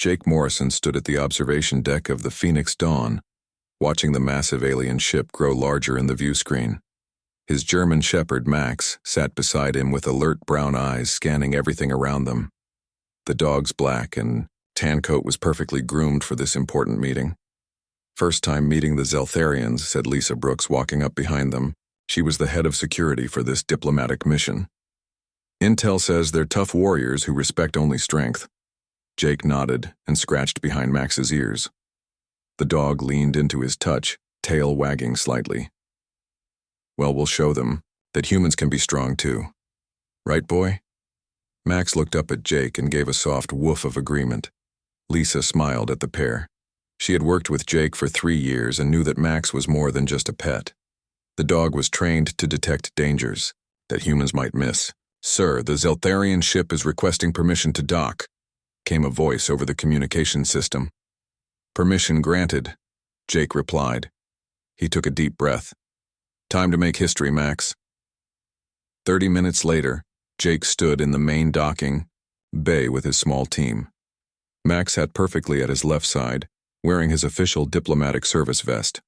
Jake Morrison stood at the observation deck of the Phoenix Dawn, watching the massive alien ship grow larger in the view screen. His German shepherd, Max, sat beside him with alert brown eyes scanning everything around them. The dog's black and tan coat was perfectly groomed for this important meeting. "First time meeting the Zeltharians," said Lisa Brooks, walking up behind them. She was the head of security for this diplomatic mission. "Intel says they're tough warriors who respect only strength." Jake nodded and scratched behind Max's ears. The dog leaned into his touch, tail wagging slightly. "Well, we'll show them that humans can be strong too. Right, boy?" Max looked up at Jake and gave a soft woof of agreement. Lisa smiled at the pair. She had worked with Jake for 3 years and knew that Max was more than just a pet. The dog was trained to detect dangers that humans might miss. "Sir, the Zeltharian ship is requesting permission to dock," came a voice over the communication system. "Permission granted," Jake replied. He took a deep breath. "Time to make history, Max." 30 minutes later, Jake stood in the main docking bay with his small team. Max sat perfectly at his left side, wearing his official diplomatic service vest.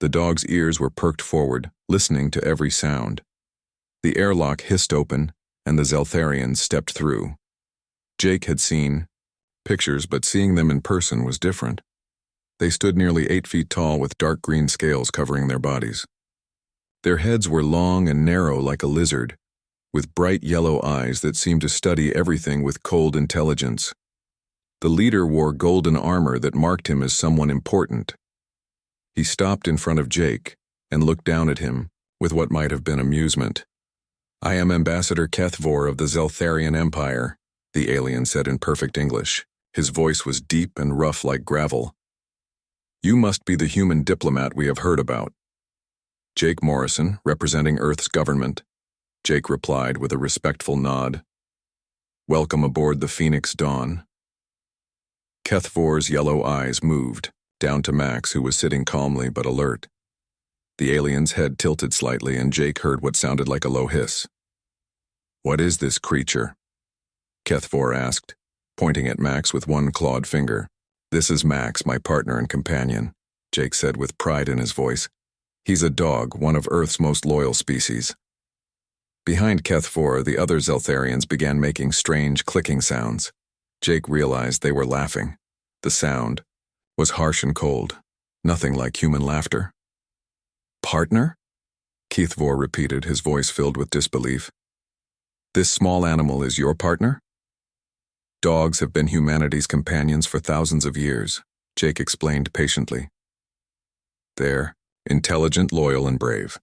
The dog's ears were perked forward, listening to every sound. The airlock hissed open, and the Zeltharians stepped through. Jake had seen pictures, but seeing them in person was different. They stood nearly 8 feet tall with dark green scales covering their bodies. Their heads were long and narrow like a lizard, with bright yellow eyes that seemed to study everything with cold intelligence. The leader wore golden armor that marked him as someone important. He stopped in front of Jake and looked down at him with what might have been amusement. "I am Ambassador Kethvor of the Zeltharian Empire," the alien said in perfect English. His voice was deep and rough like gravel. "You must be the human diplomat we have heard about." "Jake Morrison, representing Earth's government," Jake replied with a respectful nod. "Welcome aboard the Phoenix Dawn." Kethvor's yellow eyes moved, down to Max, who was sitting calmly but alert. The alien's head tilted slightly, and Jake heard what sounded like a low hiss. "What is this creature?" Kethvor asked, pointing at Max with one clawed finger. "This is Max, my partner and companion," Jake said with pride in his voice. "He's a dog, one of Earth's most loyal species." Behind Kethvor, the other Zeltharians began making strange clicking sounds. Jake realized they were laughing. The sound was harsh and cold, nothing like human laughter. "Partner?" Kethvor repeated, his voice filled with disbelief. "This small animal is your partner?" "Dogs have been humanity's companions for thousands of years," Jake explained patiently. "They're intelligent, loyal, and brave.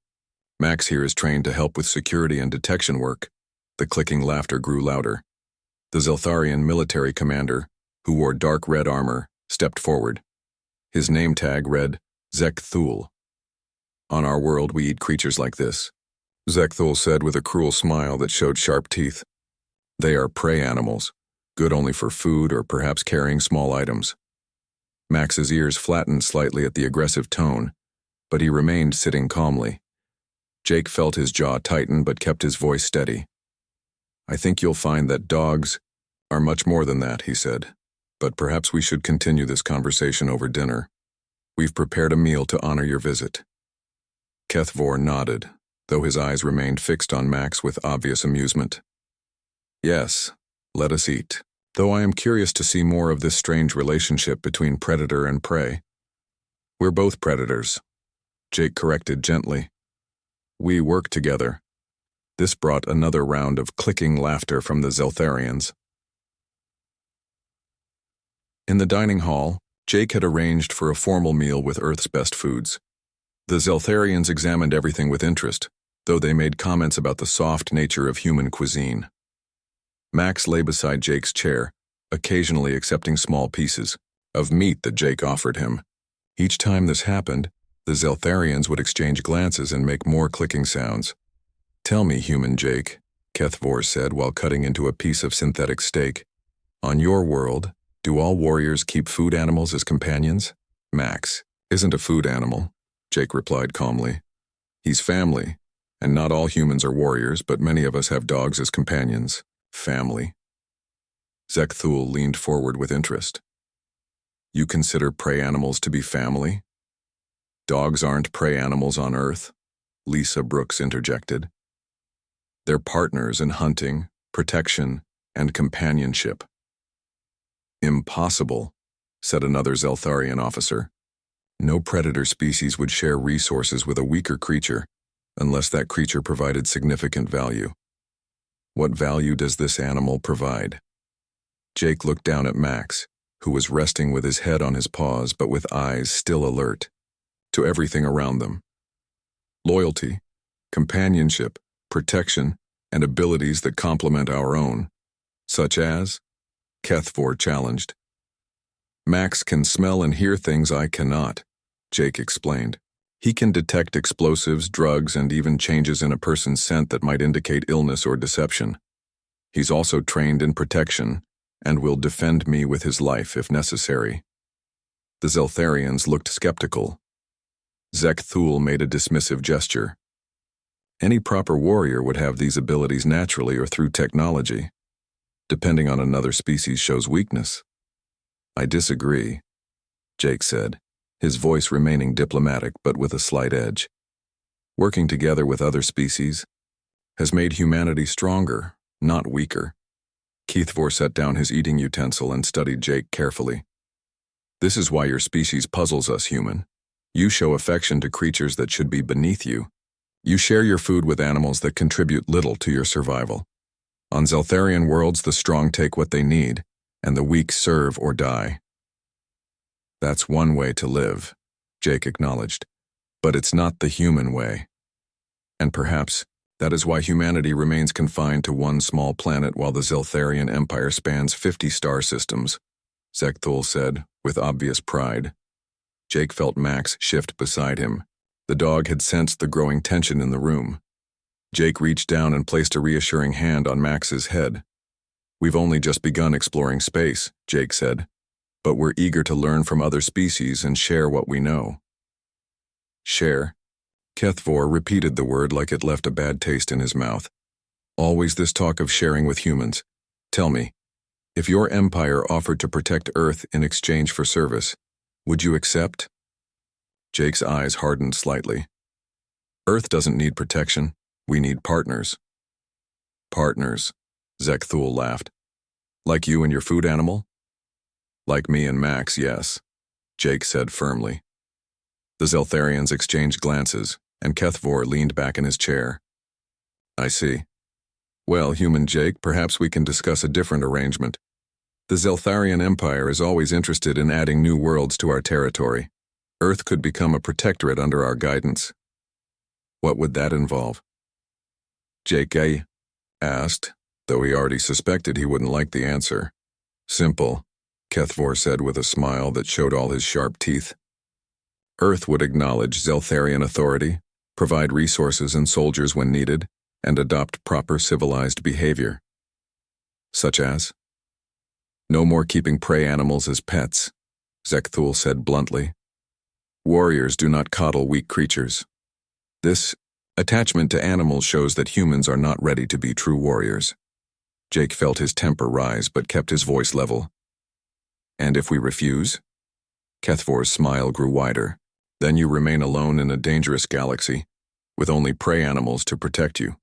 Max here is trained to help with security and detection work." The clicking laughter grew louder. The Zeltharian military commander, who wore dark red armor, stepped forward. His name tag read, Zekthul. "On our world, we eat creatures like this," Zekthul said with a cruel smile that showed sharp teeth. "They are prey animals, good only for food or perhaps carrying small items." Max's ears flattened slightly at the aggressive tone, but he remained sitting calmly. Jake felt his jaw tighten but kept his voice steady. "I think you'll find that dogs are much more than that," he said. "But perhaps we should continue this conversation over dinner. We've prepared a meal to honor your visit." Kethvor nodded, though his eyes remained fixed on Max with obvious amusement. "Yes, let us eat. Though I am curious to see more of this strange relationship between predator and prey." "We're both predators," Jake corrected gently. "We work together." This brought another round of clicking laughter from the Zeltharians. In the dining hall, Jake had arranged for a formal meal with Earth's best foods. The Zeltharians examined everything with interest, though they made comments about the soft nature of human cuisine. Max lay beside Jake's chair, occasionally accepting small pieces of meat that Jake offered him. Each time this happened, the Zeltharians would exchange glances and make more clicking sounds. "Tell me, human Jake," Kethvor said while cutting into a piece of synthetic steak. "On your world, do all warriors keep food animals as companions?" "Max isn't a food animal," Jake replied calmly. "He's family, and not all humans are warriors, but many of us have dogs as companions." "Family?" Zekthul leaned forward with interest. You consider prey animals to be family? Dogs aren't prey animals on Earth, Lisa Brooks interjected. They're partners in hunting, protection, and companionship. Impossible, said another Zeltharian officer. No predator species would share resources with a weaker creature unless that creature provided significant value. What value does this animal provide? Jake looked down at Max, who was resting with his head on his paws but with eyes still alert to everything around them. Loyalty, companionship, protection, and abilities that complement our own, such as? Kethvor challenged. Max can smell and hear things I cannot, Jake explained. He can detect explosives, drugs, and even changes in a person's scent that might indicate illness or deception. He's also trained in protection and will defend me with his life if necessary. The Zeltharians looked skeptical. Zekthul made a dismissive gesture. Any proper warrior would have these abilities naturally or through technology. Depending on another species shows weakness. I disagree, Jake said, his voice remaining diplomatic but with a slight edge. Working together with other species has made humanity stronger, not weaker. Kethvor set down his eating utensil and studied Jake carefully. This is why your species puzzles us, human. You show affection to creatures that should be beneath you. You share your food with animals that contribute little to your survival. On Zeltharian worlds, the strong take what they need, and the weak serve or die. That's one way to live, Jake acknowledged, but it's not the human way. And perhaps that is why humanity remains confined to one small planet while the Zeltharian Empire spans 50 star systems, Zekthul said, with obvious pride. Jake felt Max shift beside him. The dog had sensed the growing tension in the room. Jake reached down and placed a reassuring hand on Max's head. We've only just begun exploring space, Jake said, but we're eager to learn from other species and share what we know. Share? Kethvor repeated the word like it left a bad taste in his mouth. Always this talk of sharing with humans. Tell me, if your empire offered to protect Earth in exchange for service, would you accept? Jake's eyes hardened slightly. Earth doesn't need protection. We need partners. Partners, Zekthul laughed. Like you and your food animal? Like me and Max, yes, Jake said firmly. The Zeltharians exchanged glances, and Kethvor leaned back in his chair. I see. Well, human Jake, perhaps we can discuss a different arrangement. The Zeltharian Empire is always interested in adding new worlds to our territory. Earth could become a protectorate under our guidance. What would that involve? Jake asked, though he already suspected he wouldn't like the answer. Simple, Kethvor said with a smile that showed all his sharp teeth. Earth would acknowledge Zeltharian authority, provide resources and soldiers when needed, and adopt proper civilized behavior. Such as? No more keeping prey animals as pets, Zekthul said bluntly. Warriors do not coddle weak creatures. This attachment to animals shows that humans are not ready to be true warriors. Jake felt his temper rise but kept his voice level. And if we refuse? Kethvor's smile grew wider. Then you remain alone in a dangerous galaxy, with only prey animals to protect you.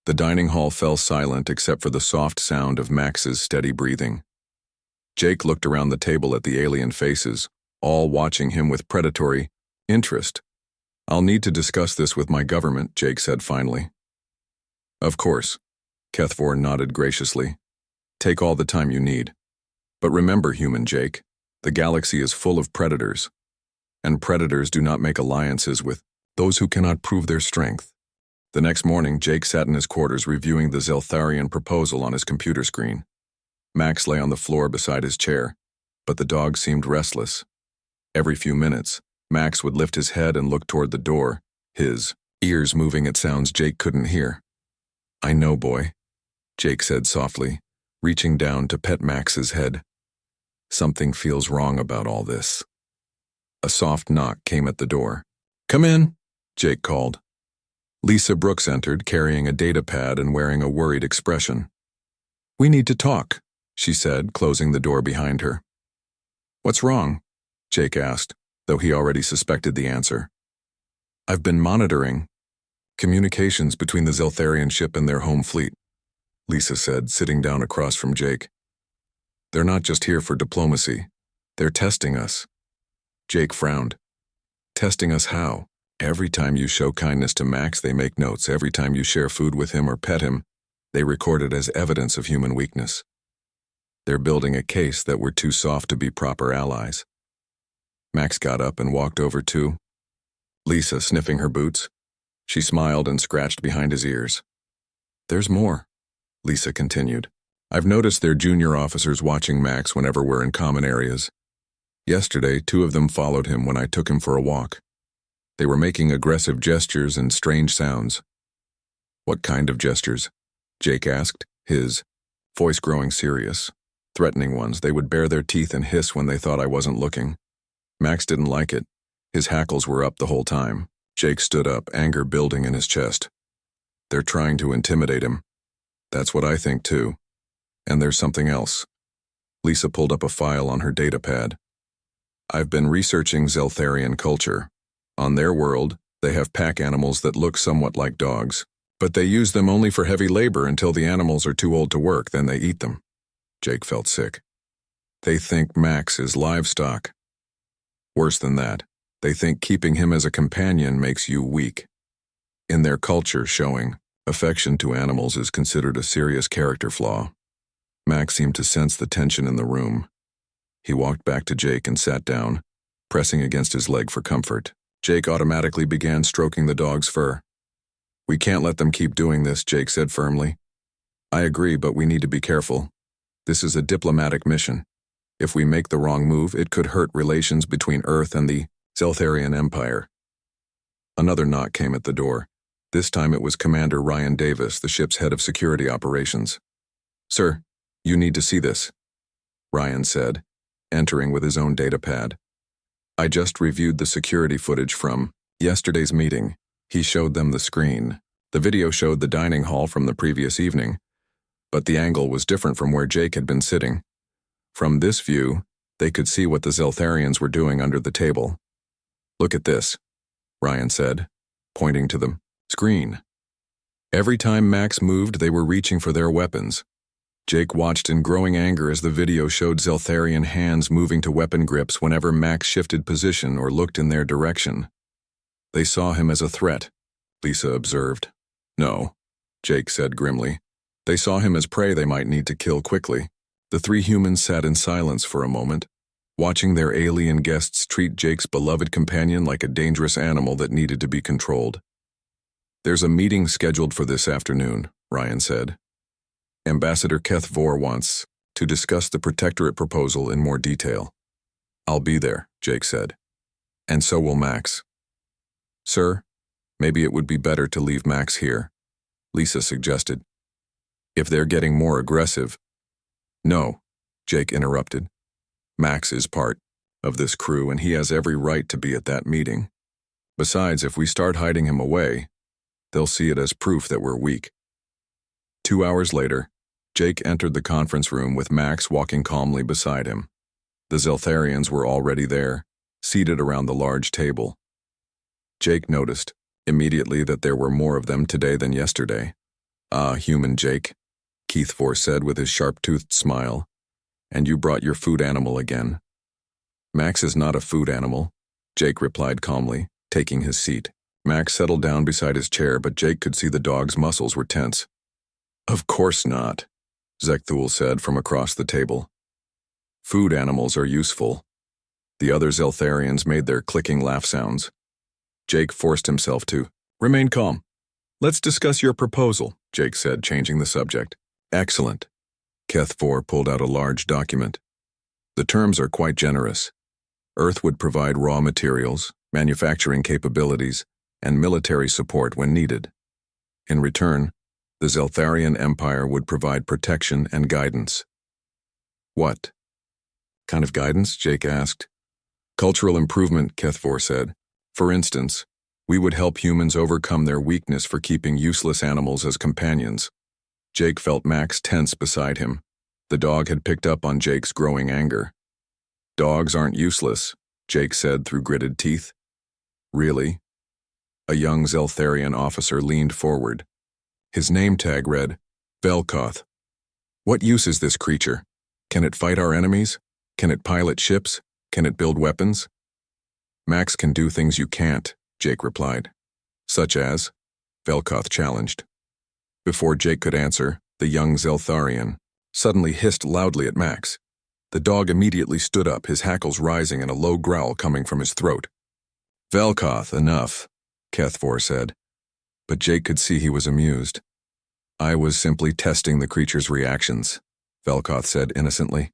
The dining hall fell silent except for the soft sound of Max's steady breathing. Jake looked around the table at the alien faces, all watching him with predatory interest. I'll need to discuss this with my government, Jake said finally. Of course, Kethvor nodded graciously. Take all the time you need. But remember, human Jake, the galaxy is full of predators, and predators do not make alliances with those who cannot prove their strength. The next morning, Jake sat in his quarters reviewing the Zeltharian proposal on his computer screen. Max lay on the floor beside his chair, but the dog seemed restless. Every few minutes, Max would lift his head and look toward the door, his ears moving at sounds Jake couldn't hear. I know, boy, Jake said softly, reaching down to pet Max's head. Something feels wrong about all this. A soft knock came at the door. Come in, Jake called. Lisa Brooks entered, carrying a data pad and wearing a worried expression. We need to talk, she said, closing the door behind her. What's wrong? Jake asked, though he already suspected the answer. I've been monitoring communications between the Zeltharian ship and their home fleet, Lisa said, sitting down across from Jake. They're not just here for diplomacy. They're testing us. Jake frowned. Testing us how? Every time you show kindness to Max, they make notes. Every time you share food with him or pet him, they record it as evidence of human weakness. They're building a case that we're too soft to be proper allies. Max got up and walked over to Lisa, sniffing her boots. She smiled and scratched behind his ears. There's more, Lisa continued. I've noticed they're junior officers watching Max whenever we're in common areas. Yesterday, 2 of them followed him when I took him for a walk. They were making aggressive gestures and strange sounds. What kind of gestures? Jake asked, his voice growing serious. Threatening ones. They would bare their teeth and hiss when they thought I wasn't looking. Max didn't like it. His hackles were up the whole time. Jake stood up, anger building in his chest. They're trying to intimidate him. That's what I think too. And there's something else. Lisa pulled up a file on her datapad. I've been researching Zeltharian culture. On their world, they have pack animals that look somewhat like dogs, but they use them only for heavy labor until the animals are too old to work, then they eat them. Jake felt sick. They think Max is livestock. Worse than that, they think keeping him as a companion makes you weak. In their culture, showing affection to animals is considered a serious character flaw. Max seemed to sense the tension in the room. He walked back to Jake and sat down, pressing against his leg for comfort. Jake automatically began stroking the dog's fur. We can't let them keep doing this, Jake said firmly. I agree, but we need to be careful. This is a diplomatic mission. If we make the wrong move, it could hurt relations between Earth and the Zeltharian Empire. Another knock came at the door. This time it was Commander Ryan Davis, the ship's head of security operations. Sir, you need to see this, Ryan said, entering with his own datapad. I just reviewed the security footage from yesterday's meeting. He showed them the screen. The video showed the dining hall from the previous evening, but the angle was different from where Jake had been sitting. From this view, they could see what the Zeltharians were doing under the table. Look at this, Ryan said, pointing to the screen. Every time Max moved, they were reaching for their weapons. Jake watched in growing anger as the video showed Zeltharian hands moving to weapon grips whenever Max shifted position or looked in their direction. They saw him as a threat, Lisa observed. No, Jake said grimly. They saw him as prey they might need to kill quickly. The 3 humans sat in silence for a moment, watching their alien guests treat Jake's beloved companion like a dangerous animal that needed to be controlled. There's a meeting scheduled for this afternoon, Ryan said. Ambassador Keth Vor wants to discuss the Protectorate proposal in more detail. I'll be there, Jake said. And so will Max. Sir, maybe it would be better to leave Max here, Lisa suggested. If they're getting more aggressive. No, Jake interrupted. Max is part of this crew and he has every right to be at that meeting. Besides, if we start hiding him away, they'll see it as proof that we're weak. 2 hours later, Jake entered the conference room with Max walking calmly beside him. The Zeltharians were already there, seated around the large table. Jake noticed immediately that there were more of them today than yesterday. Ah, human Jake, Keith Vor said with his sharp-toothed smile. And you brought your food animal again. Max is not a food animal, Jake replied calmly, taking his seat. Max settled down beside his chair, but Jake could see the dog's muscles were tense. Of course not, Zekthul said from across the table. Food animals are useful. The other Zeltharians made their clicking laugh sounds. Jake forced himself to remain calm. Let's discuss your proposal, Jake said, changing the subject. Excellent. Keth Vor pulled out a large document. The terms are quite generous. Earth would provide raw materials, manufacturing capabilities, and military support when needed. In return, the Zeltharian Empire would provide protection and guidance. What kind of guidance? Jake asked. Cultural improvement, Keth Vor said. For instance, we would help humans overcome their weakness for keeping useless animals as companions. Jake felt Max tense beside him. The dog had picked up on Jake's growing anger. Dogs aren't useless, Jake said through gritted teeth. Really? A young Zeltharian officer leaned forward. His name tag read, Velkoth. What use is this creature? Can it fight our enemies? Can it pilot ships? Can it build weapons? Max can do things you can't, Jake replied. Such as? Velkoth challenged. Before Jake could answer, the young Zeltharian suddenly hissed loudly at Max. The dog immediately stood up, his hackles rising and a low growl coming from his throat. Velkoth, enough, Kethvor said. But Jake could see he was amused. I was simply testing the creature's reactions, Velkoth said innocently.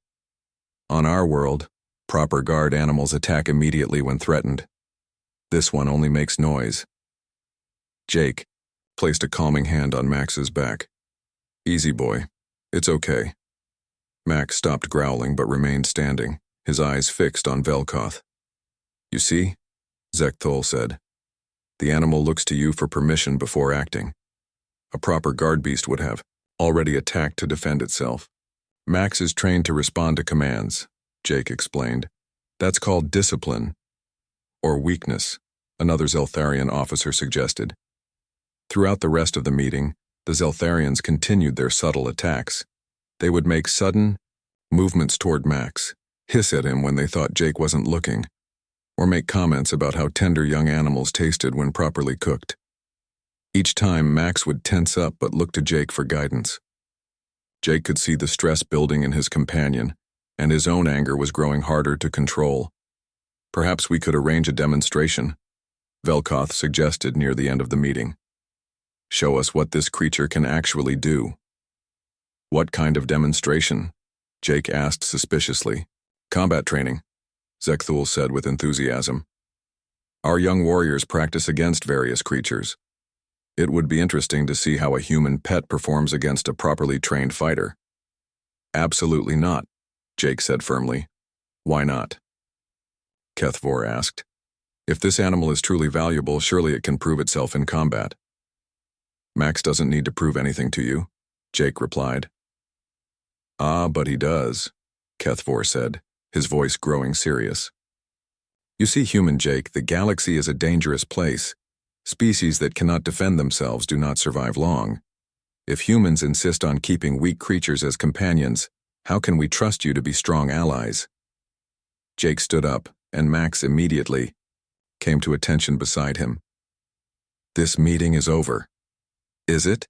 On our world, proper guard animals attack immediately when threatened. This one only makes noise. Jake placed a calming hand on Max's back. Easy, boy. It's okay. Max stopped growling but remained standing, his eyes fixed on Velkoth. You see, Zekthol said. The animal looks to you for permission before acting. A proper guard beast would have already attacked to defend itself. Max is trained to respond to commands, Jake explained. That's called discipline. Or weakness, another Zeltharian officer suggested. Throughout the rest of the meeting, the Zeltharians continued their subtle attacks. They would make sudden movements toward Max, hiss at him when they thought Jake wasn't looking, or make comments about how tender young animals tasted when properly cooked. Each time, Max would tense up but look to Jake for guidance. Jake could see the stress building in his companion, and his own anger was growing harder to control. Perhaps we could arrange a demonstration, Velkoth suggested near the end of the meeting. Show us what this creature can actually do. What kind of demonstration? Jake asked suspiciously. Combat training, Zekthul said with enthusiasm. Our young warriors practice against various creatures. It would be interesting to see how a human pet performs against a properly trained fighter. Absolutely not, Jake said firmly. Why not? Kethvor asked. If this animal is truly valuable, surely it can prove itself in combat. Max doesn't need to prove anything to you, Jake replied. Ah, but he does, Kethvor said, his voice growing serious. You see, human Jake, the galaxy is a dangerous place. Species that cannot defend themselves do not survive long. If humans insist on keeping weak creatures as companions, how can we trust you to be strong allies? Jake stood up, and Max immediately came to attention beside him. This meeting is over. Is it?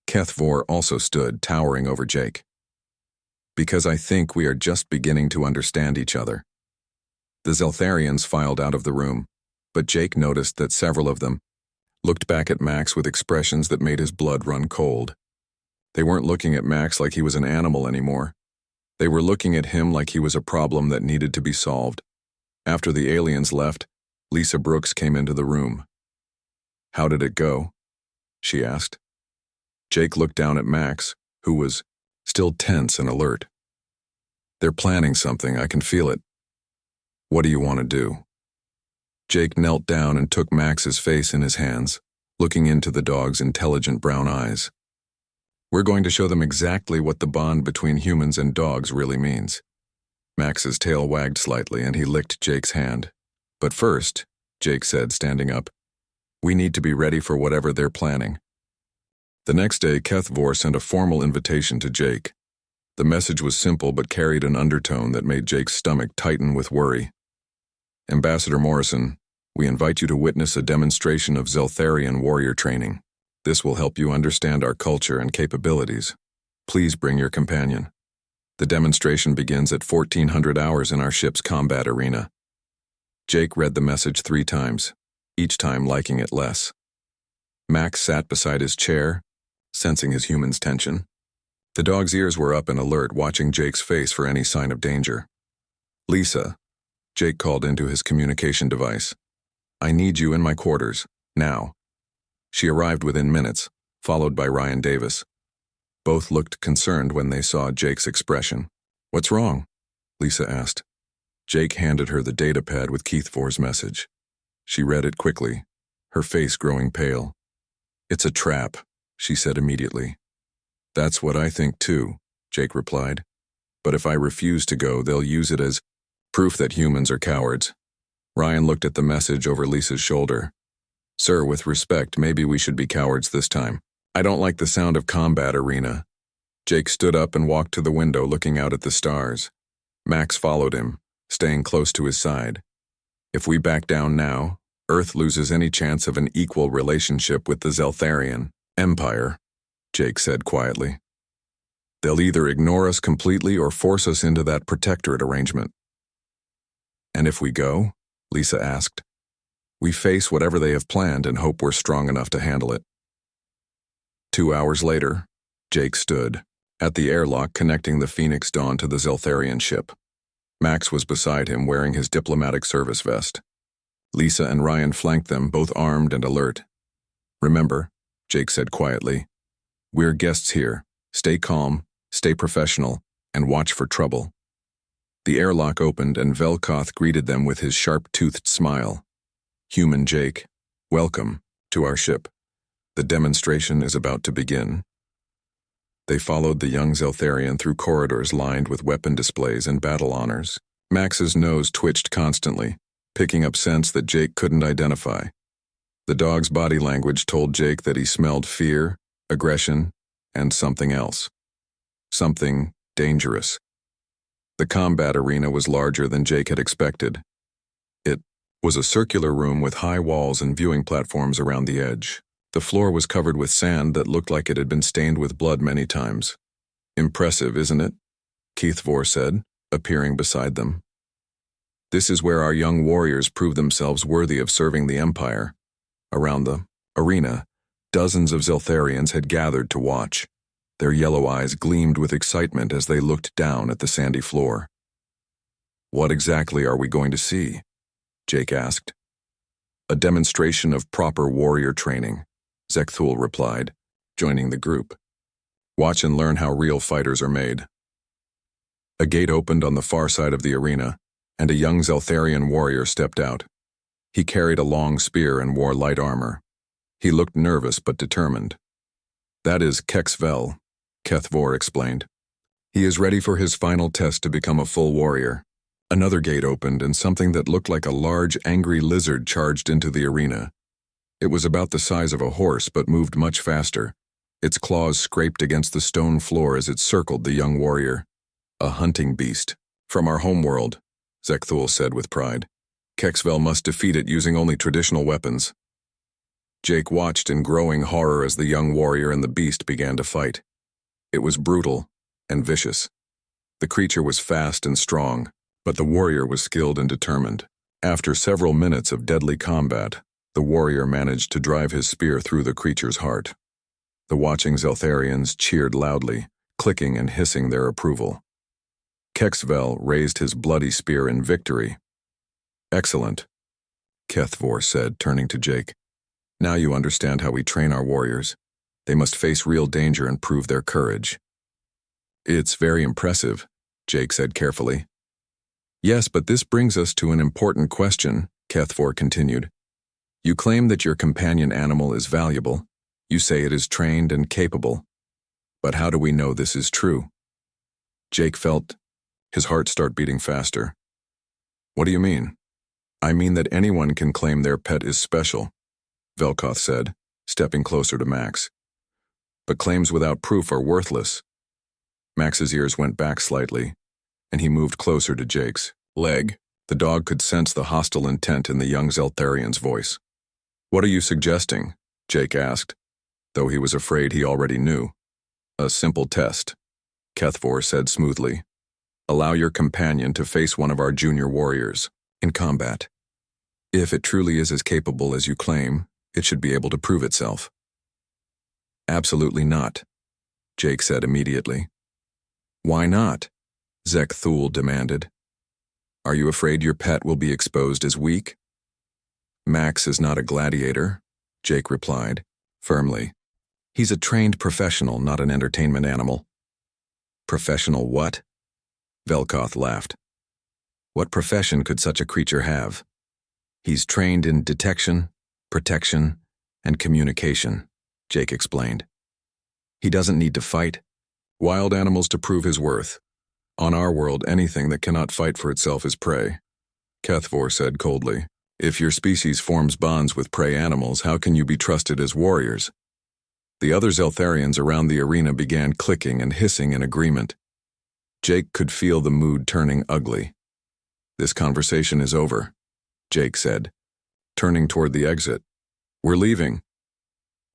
Kethvor also stood, towering over Jake. Because I think we are just beginning to understand each other. The Zeltharians filed out of the room, but Jake noticed that several of them looked back at Max with expressions that made his blood run cold. They weren't looking at Max like he was an animal anymore. They were looking at him like he was a problem that needed to be solved. After the aliens left, Lisa Brooks came into the room. How did it go? She asked. Jake looked down at Max, who was still tense and alert. They're planning something, I can feel it. What do you want to do? Jake knelt down and took Max's face in his hands, looking into the dog's intelligent brown eyes. We're going to show them exactly what the bond between humans and dogs really means. Max's tail wagged slightly and he licked Jake's hand. But first, Jake said, standing up, we need to be ready for whatever they're planning. The next day, Kethvor sent a formal invitation to Jake. The message was simple but carried an undertone that made Jake's stomach tighten with worry. Ambassador Morrison, we invite you to witness a demonstration of Zeltharian warrior training. This will help you understand our culture and capabilities. Please bring your companion. The demonstration begins at 1400 hours in our ship's combat arena. Jake read the message 3 times, each time liking it less. Max sat beside his chair, sensing his human's tension. The dog's ears were up and alert, watching Jake's face for any sign of danger. Lisa, Jake called into his communication device. I need you in my quarters, now. She arrived within minutes, followed by Ryan Davis. Both looked concerned when they saw Jake's expression. What's wrong? Lisa asked. Jake handed her the datapad with Kethvor's message. She read it quickly, her face growing pale. It's a trap, she said immediately. That's what I think too, Jake replied. But if I refuse to go, they'll use it as Proof that humans are cowards. Ryan looked at the message over Lisa's shoulder. Sir, with respect, maybe we should be cowards this time. I don't like the sound of combat arena. Jake stood up and walked to the window, looking out at the stars. Max followed him, staying close to his side. If we back down now, Earth loses any chance of an equal relationship with the Zeltharian Empire, Jake said quietly. They'll either ignore us completely or force us into that protectorate arrangement. And if we go? Lisa asked. We face whatever they have planned and hope we're strong enough to handle it. 2 hours later, Jake stood at the airlock connecting the Phoenix Dawn to the Zeltharian ship. Max was beside him wearing his diplomatic service vest. Lisa and Ryan flanked them, both armed and alert. Remember, Jake said quietly, we're guests here. Stay calm, stay professional, and watch for trouble. The airlock opened and Velkoth greeted them with his sharp-toothed smile. Human Jake, welcome to our ship. The demonstration is about to begin. They followed the young Zeltharian through corridors lined with weapon displays and battle honors. Max's nose twitched constantly, picking up scents that Jake couldn't identify. The dog's body language told Jake that he smelled fear, aggression, and something else. Something dangerous. The combat arena was larger than Jake had expected. It was a circular room with high walls and viewing platforms around the edge. The floor was covered with sand that looked like it had been stained with blood many times. Impressive, isn't it? Keithvor said, appearing beside them. This is where our young warriors prove themselves worthy of serving the Empire. Around the arena, dozens of Zeltharians had gathered to watch. Their yellow eyes gleamed with excitement as they looked down at the sandy floor. What exactly are we going to see? Jake asked. A demonstration of proper warrior training, Zekthul replied, joining the group. Watch and learn how real fighters are made. A gate opened on the far side of the arena, and a young Zeltharian warrior stepped out. He carried a long spear and wore light armor. He looked nervous but determined. That is Kexvel, Kethvor explained. He is ready for his final test to become a full warrior. Another gate opened and something that looked like a large, angry lizard charged into the arena. It was about the size of a horse but moved much faster. Its claws scraped against the stone floor as it circled the young warrior. A hunting beast. From our homeworld, Zekthul said with pride. Kexvel must defeat it using only traditional weapons. Jake watched in growing horror as the young warrior and the beast began to fight. It was brutal and vicious. The creature was fast and strong, but the warrior was skilled and determined. After several minutes of deadly combat, the warrior managed to drive his spear through the creature's heart. The watching Zeltharians cheered loudly, clicking and hissing their approval. Kexvel raised his bloody spear in victory. Excellent, Kethvor said, turning to Jake. Now you understand how we train our warriors. They must face real danger and prove their courage. It's very impressive, Jake said carefully. Yes, but this brings us to an important question, Kethvor continued. You claim that your companion animal is valuable. You say it is trained and capable. But how do we know this is true? Jake felt his heart start beating faster. What do you mean? I mean that anyone can claim their pet is special, Velkoth said, stepping closer to Max. But claims without proof are worthless. Max's ears went back slightly, and he moved closer to Jake's leg. The dog could sense the hostile intent in the young Zeltharian's voice. What are you suggesting? Jake asked, though he was afraid he already knew. A simple test, Kethvor said smoothly. Allow your companion to face one of our junior warriors in combat. If it truly is as capable as you claim, it should be able to prove itself. Absolutely not, Jake said immediately. Why not? Zekthul demanded. Are you afraid your pet will be exposed as weak? Max is not a gladiator, Jake replied, firmly. He's a trained professional, not an entertainment animal. Professional what? Velkoth laughed. What profession could such a creature have? He's trained in detection, protection, and communication, Jake explained. He doesn't need to fight. Wild animals to prove his worth. On our world, anything that cannot fight for itself is prey, Kethvor said coldly. If your species forms bonds with prey animals, how can you be trusted as warriors? The other Zeltharians around the arena began clicking and hissing in agreement. Jake could feel the mood turning ugly. This conversation is over, Jake said, turning toward the exit. We're leaving.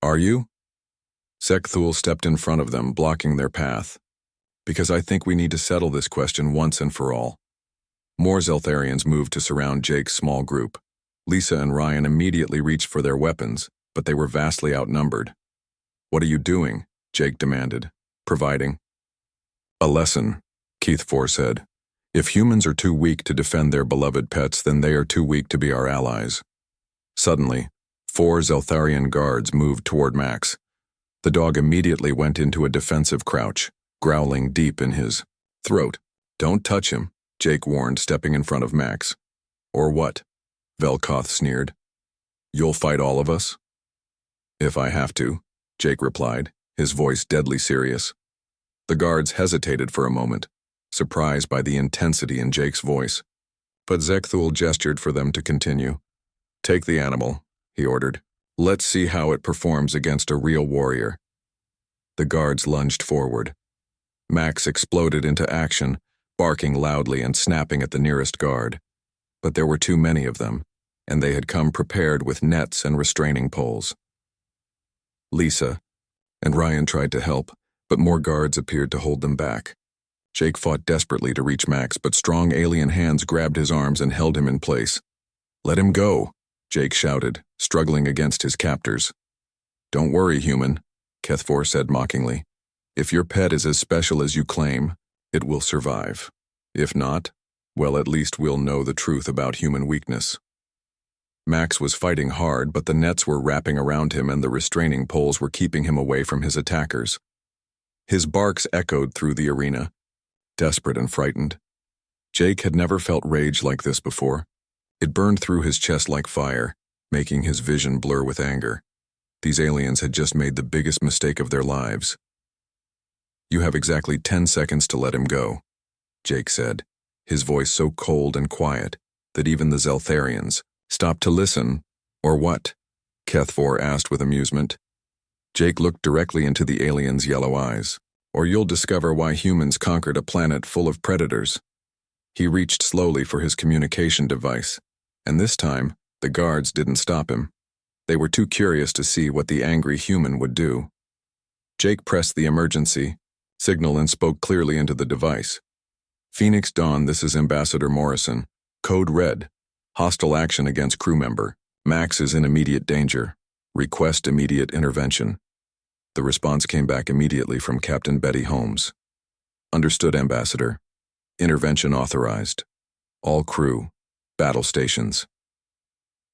Are you? Sekthul stepped in front of them, blocking their path. Because I think we need to settle this question once and for all. More Zeltharians moved to surround Jake's small group. Lisa and Ryan immediately reached for their weapons, but they were vastly outnumbered. What are you doing? Jake demanded. Providing a lesson, Kethvor said. If humans are too weak to defend their beloved pets, then they are too weak to be our allies. Suddenly, 4 Zeltharian guards moved toward Max. The dog immediately went into a defensive crouch, growling deep in his throat. Don't touch him, Jake warned, stepping in front of Max. Or what? Velkoth sneered. You'll fight all of us? If I have to, Jake replied, his voice deadly serious. The guards hesitated for a moment, surprised by the intensity in Jake's voice. But Sekthul gestured for them to continue. Take the animal, he ordered. Let's see how it performs against a real warrior. The guards lunged forward. Max exploded into action, barking loudly and snapping at the nearest guard. But there were too many of them, and they had come prepared with nets and restraining poles. Lisa and Ryan tried to help, but more guards appeared to hold them back. Jake fought desperately to reach Max, but strong alien hands grabbed his arms and held him in place. Let him go, Jake shouted, struggling against his captors. Don't worry, human, Kethvor said mockingly. If your pet is as special as you claim, it will survive. If not, well, at least we'll know the truth about human weakness. Max was fighting hard, but the nets were wrapping around him and the restraining poles were keeping him away from his attackers. His barks echoed through the arena, desperate and frightened. Jake had never felt rage like this before. It burned through his chest like fire, making his vision blur with anger. These aliens had just made the biggest mistake of their lives. You have exactly 10 seconds to let him go, Jake said, his voice so cold and quiet that even the Zeltharians stopped to listen. Or what? Kethvor asked with amusement. Jake looked directly into the alien's yellow eyes. Or you'll discover why humans conquered a planet full of predators. He reached slowly for his communication device, and this time, the guards didn't stop him. They were too curious to see what the angry human would do. Jake pressed the emergency signal and spoke clearly into the device. Phoenix Dawn, this is Ambassador Morrison. Code Red. Hostile action against crew member. Max is in immediate danger. Request immediate intervention. The response came back immediately from Captain Betty Holmes. Understood, Ambassador. Intervention authorized. All crew. Battle stations.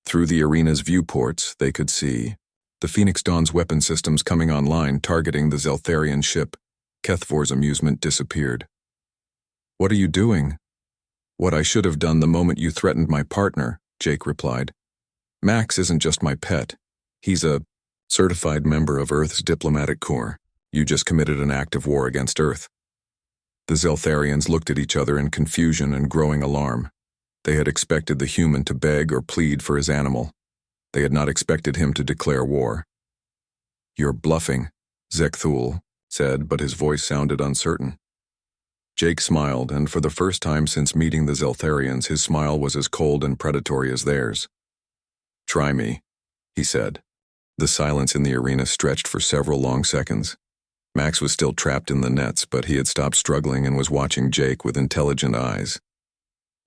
Through the arena's viewports, they could see the Phoenix Dawn's weapon systems coming online, targeting the Zeltharian ship. Kethvor's amusement disappeared. What are you doing? What I should have done the moment you threatened my partner, Jake replied. Max isn't just my pet. He's a certified member of Earth's diplomatic corps. You just committed an act of war against Earth. The Zeltharians looked at each other in confusion and growing alarm. They had expected the human to beg or plead for his animal. They had not expected him to declare war. You're bluffing, Sekthul said, but his voice sounded uncertain. Jake smiled, and for the first time since meeting the Zeltharians, his smile was as cold and predatory as theirs. Try me, he said. The silence in the arena stretched for several long seconds. Max was still trapped in the nets, but he had stopped struggling and was watching Jake with intelligent eyes.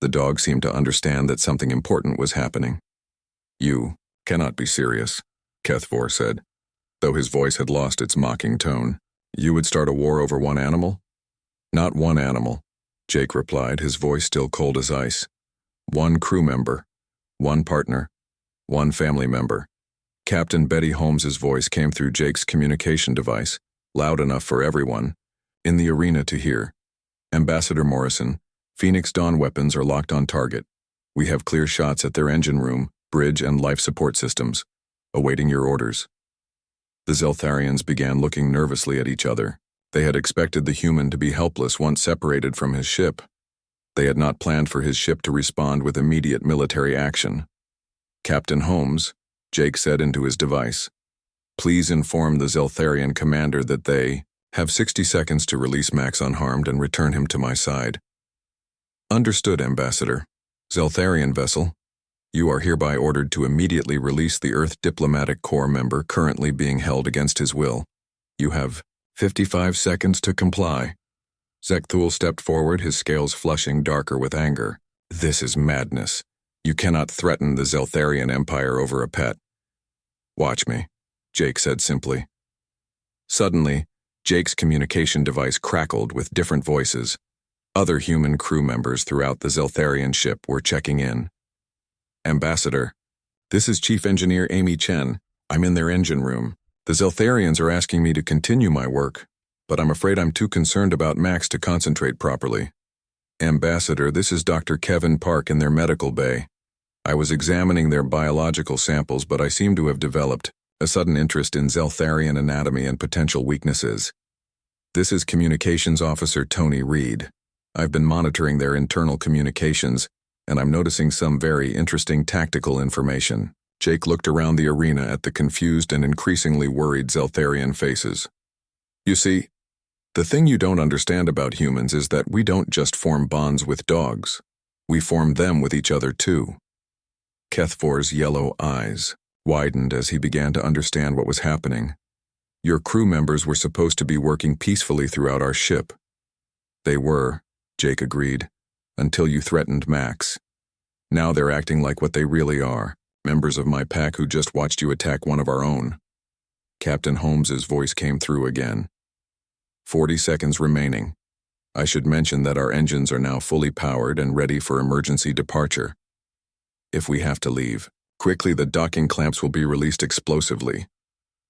The dog seemed to understand that something important was happening. You cannot be serious, Kethvor said, though his voice had lost its mocking tone. You would start a war over one animal? Not one animal, Jake replied, his voice still cold as ice. One crew member, one partner, one family member. Captain Betty Holmes's voice came through Jake's communication device, loud enough for everyone in the arena to hear. Ambassador Morrison, Phoenix Dawn weapons are locked on target. We have clear shots at their engine room, bridge, and life support systems. Awaiting your orders. The Zeltharians began looking nervously at each other. They had expected the human to be helpless once separated from his ship. They had not planned for his ship to respond with immediate military action. "Captain Holmes," Jake said into his device, "please inform the Zeltharian commander that they have 60 seconds to release Max unharmed and return him to my side." "Understood, Ambassador. Zeltharian vessel, you are hereby ordered to immediately release the Earth Diplomatic Corps member currently being held against his will. You have 55 seconds to comply." Zekthul stepped forward, his scales flushing darker with anger. "This is madness. You cannot threaten the Zeltharian Empire over a pet." "Watch me," Jake said simply. Suddenly, Jake's communication device crackled with different voices. Other human crew members throughout the Zeltharian ship were checking in. "Ambassador, this is Chief Engineer Amy Chen. I'm in their engine room. The Zeltharians are asking me to continue my work, but I'm afraid I'm too concerned about Max to concentrate properly. Ambassador, this is Dr. Kevin Park in their medical bay. I was examining their biological samples, but I seem to have developed a sudden interest in Zeltharian anatomy and potential weaknesses. This is Communications Officer Tony Reed. I've been monitoring their internal communications, and I'm noticing some very interesting tactical information." Jake looked around the arena at the confused and increasingly worried Zeltharian faces. "You see, the thing you don't understand about humans is that we don't just form bonds with dogs. We form them with each other too." Kethvor's yellow eyes widened as he began to understand what was happening. "Your crew members were supposed to be working peacefully throughout our ship." "They were," Jake agreed, "until you threatened Max. Now they're acting like what they really are, members of my pack who just watched you attack one of our own." Captain Holmes's voice came through again. 40 seconds remaining. I should mention that our engines are now fully powered and ready for emergency departure. If we have to leave, quickly the docking clamps will be released explosively."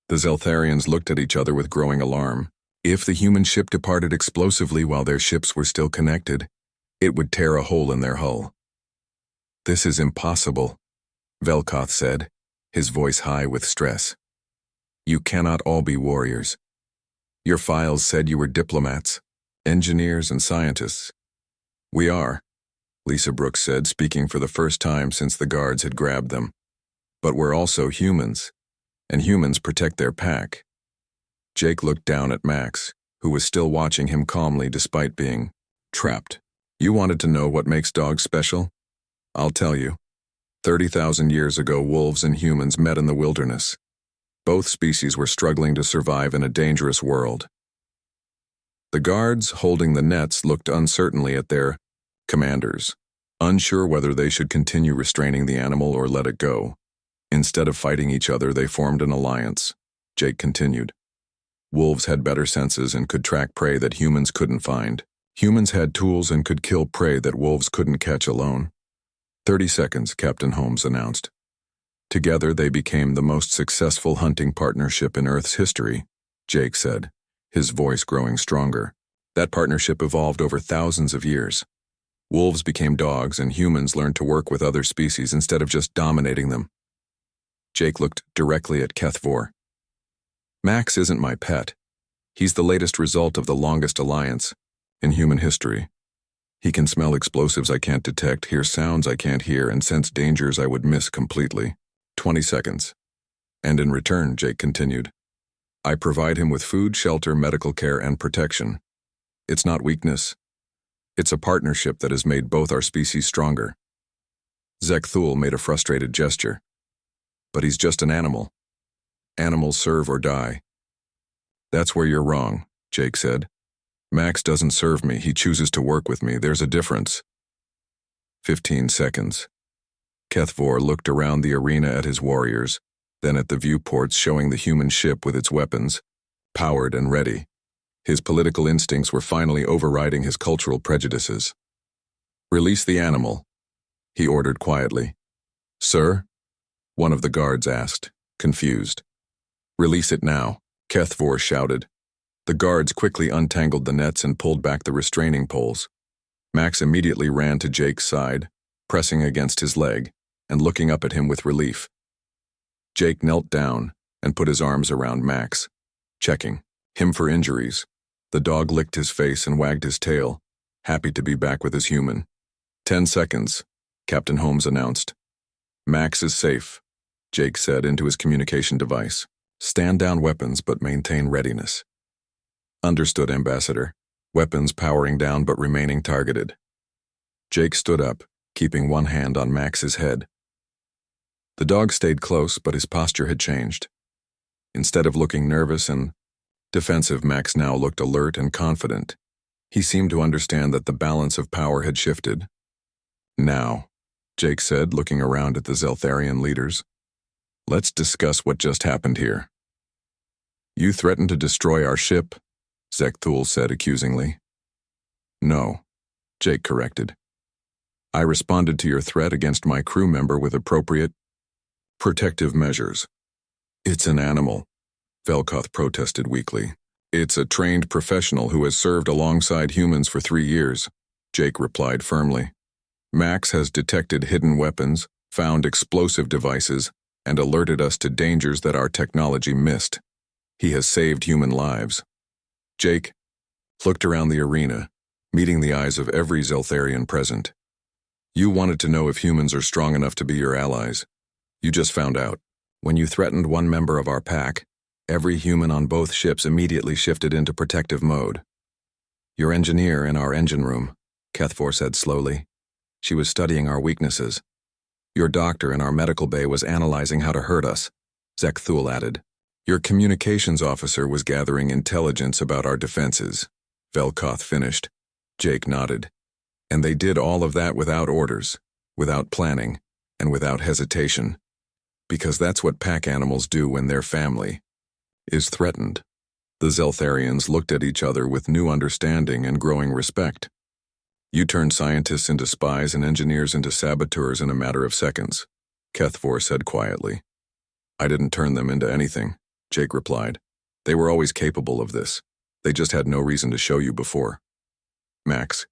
The Zeltharians looked at each other with growing alarm. If the human ship departed explosively while their ships were still connected, it would tear a hole in their hull. "This is impossible," Velkoth said, his voice high with stress. "You cannot all be warriors. Your files said you were diplomats, engineers, and scientists." "We are," Lisa Brooks said, speaking for the first time since the guards had grabbed them. "But we're also humans, and humans protect their pack." Jake looked down at Max, who was still watching him calmly despite being trapped. "You wanted to know what makes dogs special? I'll tell you. 30,000 years ago, wolves and humans met in the wilderness. Both species were struggling to survive in a dangerous world. The guards holding the nets looked uncertainly at their commanders, unsure whether they should continue restraining the animal or let it go. Instead of fighting each other, they formed an alliance. Jake continued. Wolves had better senses and could track prey that humans couldn't find. Humans had tools and could kill prey that wolves couldn't catch alone. 30 seconds, Captain Holmes announced. Together they became the most successful hunting partnership in Earth's history, Jake said, his voice growing stronger. That partnership evolved over thousands of years. Wolves became dogs and humans learned to work with other species instead of just dominating them. Jake looked directly at Kethvor. Max isn't my pet. He's the latest result of the longest alliance in human history. He can smell explosives I can't detect, hear sounds I can't hear, and sense dangers I would miss completely. 20 seconds. And in return, Jake continued, I provide him with food, shelter, medical care, and protection. It's not weakness. It's a partnership that has made both our species stronger. Zekthul made a frustrated gesture. But he's just an animal. Animals serve or die. That's where you're wrong, Jake said. Max doesn't serve me, he chooses to work with me. There's a difference. 15 seconds. Kethvor looked around the arena at his warriors, then at the viewports showing the human ship with its weapons, powered and ready. His political instincts were finally overriding his cultural prejudices. Release the animal, he ordered quietly. Sir? One of the guards asked, confused. Release it now, Kethvor shouted. The guards quickly untangled the nets and pulled back the restraining poles. Max immediately ran to Jake's side, pressing against his leg, and looking up at him with relief. Jake knelt down and put his arms around Max, checking him for injuries. The dog licked his face and wagged his tail, happy to be back with his human. 10 seconds, Captain Holmes announced. Max is safe, Jake said into his communication device. Stand down weapons but maintain readiness. Understood, Ambassador. Weapons powering down but remaining targeted. Jake stood up, keeping one hand on Max's head. The dog stayed close, but his posture had changed. Instead of looking nervous and defensive, Max now looked alert and confident. He seemed to understand that the balance of power had shifted. Now, Jake said, looking around at the Zeltharian leaders, let's discuss what just happened here. You threatened to destroy our ship, Zekthul said accusingly. No, Jake corrected. I responded to your threat against my crew member with appropriate protective measures. It's an animal, Velkoth protested weakly. It's a trained professional who has served alongside humans for 3 years, Jake replied firmly. Max has detected hidden weapons, found explosive devices, and alerted us to dangers that our technology missed. He has saved human lives. Jake looked around the arena, meeting the eyes of every Zeltharian present. You wanted to know if humans are strong enough to be your allies. You just found out. When you threatened one member of our pack, every human on both ships immediately shifted into protective mode. Your engineer in our engine room, Kethfor said slowly. She was studying our weaknesses. Your doctor in our medical bay was analyzing how to hurt us, Zekthul added. Your communications officer was gathering intelligence about our defenses, Velkoth finished. Jake nodded. And they did all of that without orders, without planning, and without hesitation. Because that's what pack animals do when their family is threatened. The Zeltharians looked at each other with new understanding and growing respect. You turned scientists into spies and engineers into saboteurs in a matter of seconds, Kethfor said quietly. I didn't turn them into anything, Jake replied. They were always capable of this. They just had no reason to show you before. Max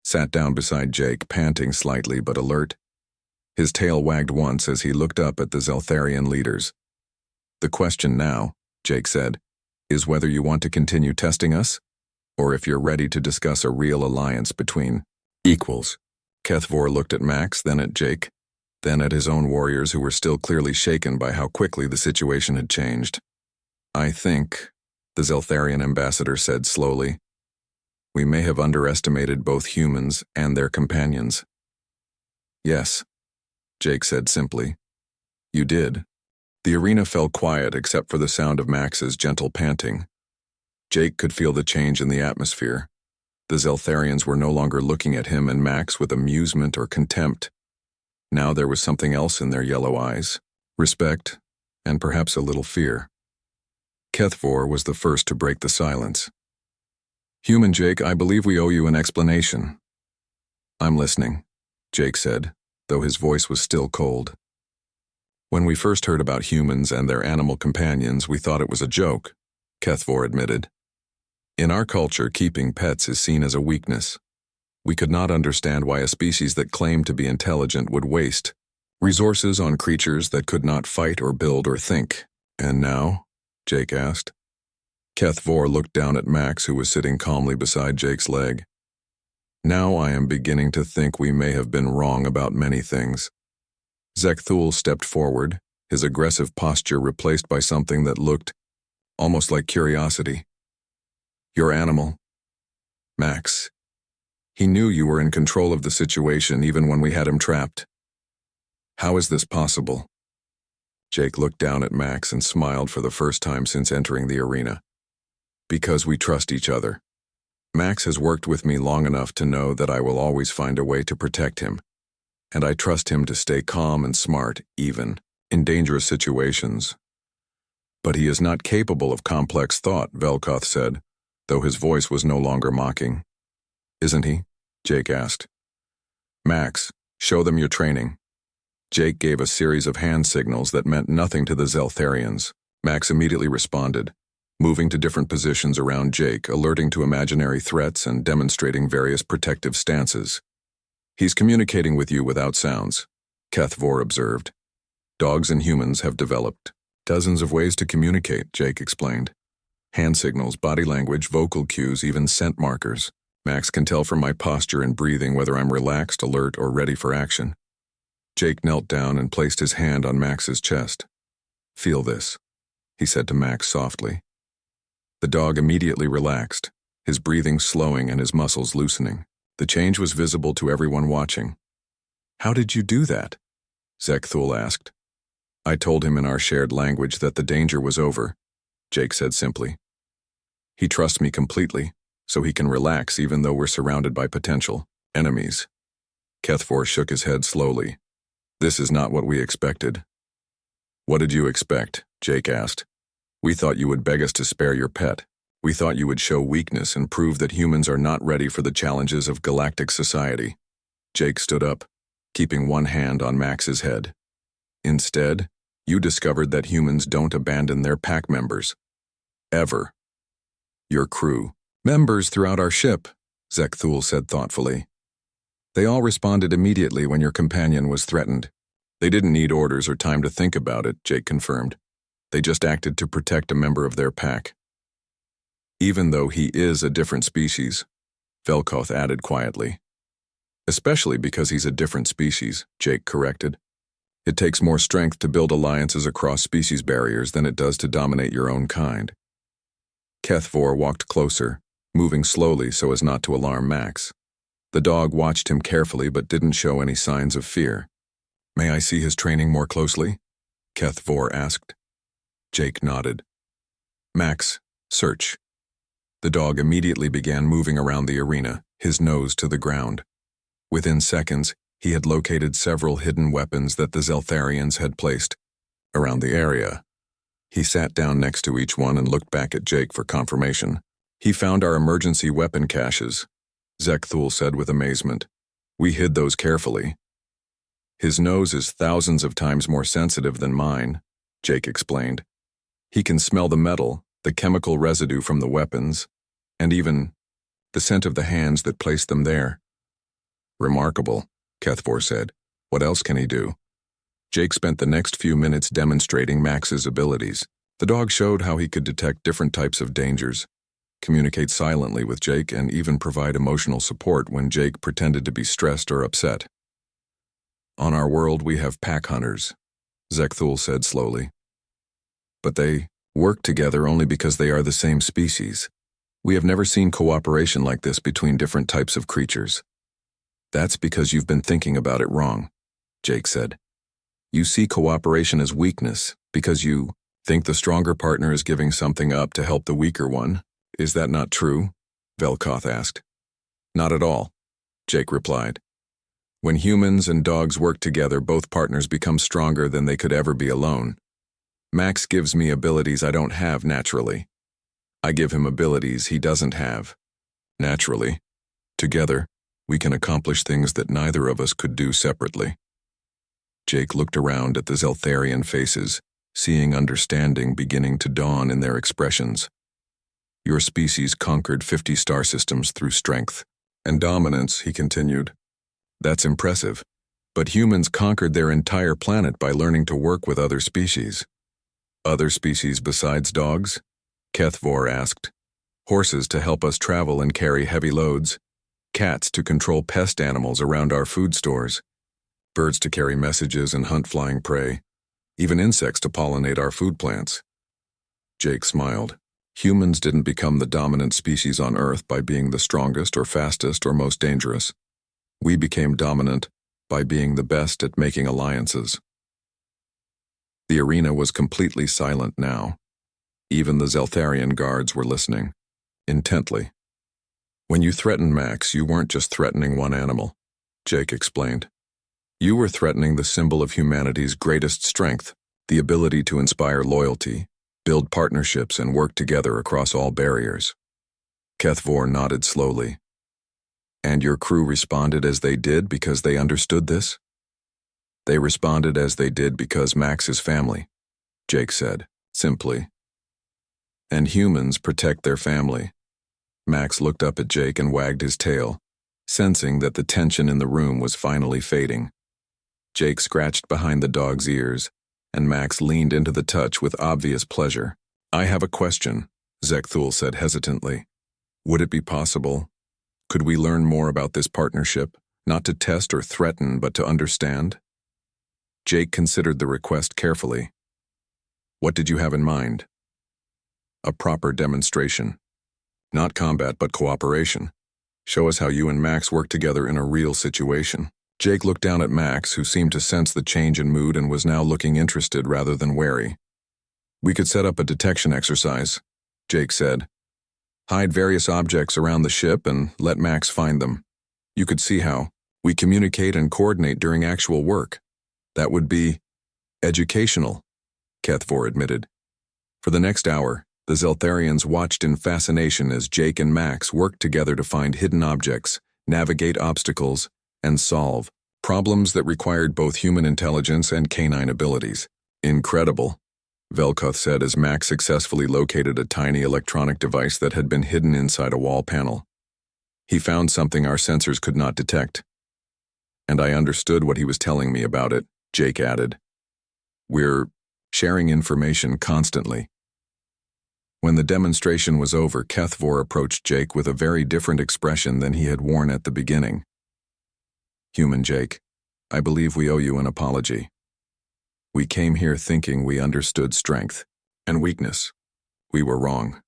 sat down beside Jake, panting slightly but alert. His tail wagged once as he looked up at the Zeltharian leaders. The question now, Jake said, is whether you want to continue testing us, or if you're ready to discuss a real alliance between equals. Kethfor looked at Max, then at Jake, then at his own warriors who were still clearly shaken by how quickly the situation had changed. I think, the Zeltharian ambassador said slowly, we may have underestimated both humans and their companions. Yes, Jake said simply. You did. The arena fell quiet except for the sound of Max's gentle panting. Jake could feel the change in the atmosphere. The Zeltharians were no longer looking at him and Max with amusement or contempt. Now there was something else in their yellow eyes, respect, and perhaps a little fear. Kethfor was the first to break the silence. Human Jake, I believe we owe you an explanation. I'm listening, Jake said, though his voice was still cold. When we first heard about humans and their animal companions, we thought it was a joke, Kethfor admitted. In our culture, keeping pets is seen as a weakness. We could not understand why a species that claimed to be intelligent would waste resources on creatures that could not fight or build or think. And now? Jake asked. Kethfor looked down at Max, who was sitting calmly beside Jake's leg. Now I am beginning to think we may have been wrong about many things. Zekthul stepped forward, his aggressive posture replaced by something that looked almost like curiosity. Your animal, Max. He knew you were in control of the situation even when we had him trapped. How is this possible? Jake looked down at Max and smiled for the first time since entering the arena. Because we trust each other. Max has worked with me long enough to know that I will always find a way to protect him, and I trust him to stay calm and smart, even in dangerous situations. But he is not capable of complex thought, Velkoth said, though his voice was no longer mocking. Isn't he? Jake asked. Max, show them your training. Jake gave a series of hand signals that meant nothing to the Zeltharians. Max immediately responded, moving to different positions around Jake, alerting to imaginary threats and demonstrating various protective stances. He's communicating with you without sounds, Kethfor observed. Dogs and humans have developed dozens of ways to communicate, Jake explained. Hand signals, body language, vocal cues, even scent markers. Max can tell from my posture and breathing whether I'm relaxed, alert, or ready for action. Jake knelt down and placed his hand on Max's chest. "Feel this," he said to Max softly. The dog immediately relaxed, his breathing slowing and his muscles loosening. The change was visible to everyone watching. "How did you do that?" Zekthul asked. "I told him in our shared language that the danger was over," Jake said simply. "He trusts me completely, so he can relax even though we're surrounded by potential enemies." Kethfor shook his head slowly. "This is not what we expected." "What did you expect?" Jake asked. "We thought you would beg us to spare your pet. We thought you would show weakness and prove that humans are not ready for the challenges of galactic society." Jake stood up, keeping one hand on Max's head. "Instead, you discovered that humans don't abandon their pack members. Ever. Your crew, members throughout our ship," Zekthul said thoughtfully. "They all responded immediately when your companion was threatened. They didn't need orders or time to think about it," Jake confirmed. "They just acted to protect a member of their pack." "Even though he is a different species," Velkoth added quietly. "Especially because he's a different species," Jake corrected. "It takes more strength to build alliances across species barriers than it does to dominate your own kind." Kethfor walked closer, moving slowly so as not to alarm Max. The dog watched him carefully but didn't show any signs of fear. "May I see his training more closely?" Kethfor asked. Jake nodded. "Max, search." The dog immediately began moving around the arena, his nose to the ground. Within seconds, he had located several hidden weapons that the Zeltharians had placed around the area. He sat down next to each one and looked back at Jake for confirmation. "He found our emergency weapon caches," Zekthul said with amazement. "We hid those carefully." "His nose is thousands of times more sensitive than mine," Jake explained. "He can smell the metal, the chemical residue from the weapons, and even the scent of the hands that placed them there." "Remarkable," Kethfor said. "What else can he do?" Jake spent the next few minutes demonstrating Max's abilities. The dog showed how he could detect different types of dangers, communicate silently with Jake, and even provide emotional support when Jake pretended to be stressed or upset. "On our world, we have pack hunters," Zekthul said slowly. "But they work together only because they are the same species. We have never seen cooperation like this between different types of creatures." "That's because you've been thinking about it wrong," Jake said. "You see cooperation as weakness because you think the stronger partner is giving something up to help the weaker one. Is that not true?" Velkoth asked. "Not at all," Jake replied. "When humans and dogs work together, both partners become stronger than they could ever be alone. Max gives me abilities I don't have naturally. I give him abilities he doesn't have naturally. Together, we can accomplish things that neither of us could do separately." Jake looked around at the Zeltharian faces, seeing understanding beginning to dawn in their expressions. "Your species conquered 50 star systems through strength and dominance," he continued. "That's impressive, but humans conquered their entire planet by learning to work with other species." "Other species besides dogs?" Kethfor asked. "Horses to help us travel and carry heavy loads, cats to control pest animals around our food stores, birds to carry messages and hunt flying prey, even insects to pollinate our food plants." Jake smiled. "Humans didn't become the dominant species on Earth by being the strongest or fastest or most dangerous. We became dominant by being the best at making alliances." The arena was completely silent now. Even the Zeltharian guards were listening, intently. "When you threatened Max, you weren't just threatening one animal," Jake explained. "You were threatening the symbol of humanity's greatest strength, the ability to inspire loyalty, build partnerships, and work together across all barriers." Kethfor nodded slowly. "And your crew responded as they did because they understood this?" "They responded as they did because Max is family," Jake said, simply. "And humans protect their family." Max looked up at Jake and wagged his tail, sensing that the tension in the room was finally fading. Jake scratched behind the dog's ears, and Max leaned into the touch with obvious pleasure. "I have a question," Zekthul said hesitantly. Would it be possible? Could we learn more about this partnership, not to test or threaten, but to understand? Jake considered the request carefully. What did you have in mind? A proper demonstration. Not combat, but cooperation. Show us how you and Max work together in a real situation. Jake looked down at Max, who seemed to sense the change in mood and was now looking interested rather than wary. We could set up a detection exercise, Jake said. Hide various objects around the ship and let Max find them. You could see how. We communicate and coordinate during actual work. That would be educational, Kethvor admitted. For the next hour, the Zeltharians watched in fascination as Jake and Max worked together to find hidden objects, navigate obstacles, and solve problems that required both human intelligence and canine abilities. Incredible, Velkoth said as Max successfully located a tiny electronic device that had been hidden inside a wall panel. He found something our sensors could not detect. And I understood what he was telling me about it, Jake added. We're sharing information constantly. When the demonstration was over, Kethvor approached Jake with a very different expression than he had worn at the beginning. Human Jake, I believe we owe you an apology. We came here thinking we understood strength and weakness. We were wrong.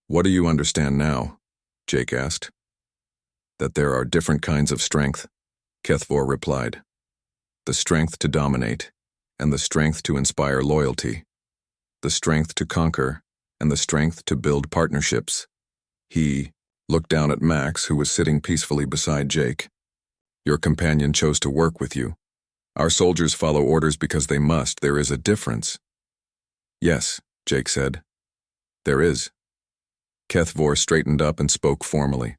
What do you understand now? Jake asked. That there are different kinds of strength, Kethvor replied. The strength to dominate, and the strength to inspire loyalty. The strength to conquer, and the strength to build partnerships. He looked down at Max, who was sitting peacefully beside Jake. Your companion chose to work with you. Our soldiers follow orders because they must. There is a difference. Yes, Jake said. There is. Kethvor straightened up and spoke formally.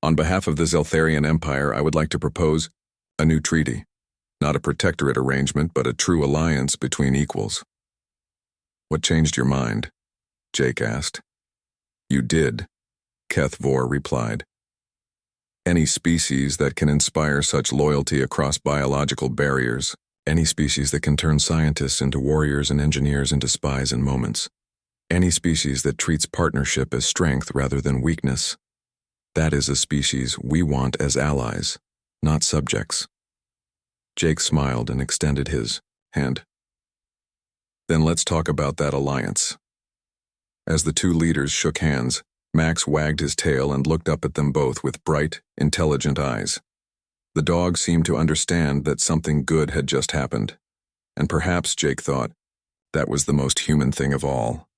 On behalf of the Zeltharian Empire, I would like to propose a new treaty. Not a protectorate arrangement, but a true alliance between equals. What changed your mind? Jake asked. You did, Kethvor replied. Any species that can inspire such loyalty across biological barriers, any species that can turn scientists into warriors and engineers into spies in moments, any species that treats partnership as strength rather than weakness, that is a species we want as allies, not subjects. Jake smiled and extended his hand. Then let's talk about that alliance. As the two leaders shook hands, Max wagged his tail and looked up at them both with bright, intelligent eyes. The dog seemed to understand that something good had just happened, and perhaps, Jake thought, that was the most human thing of all.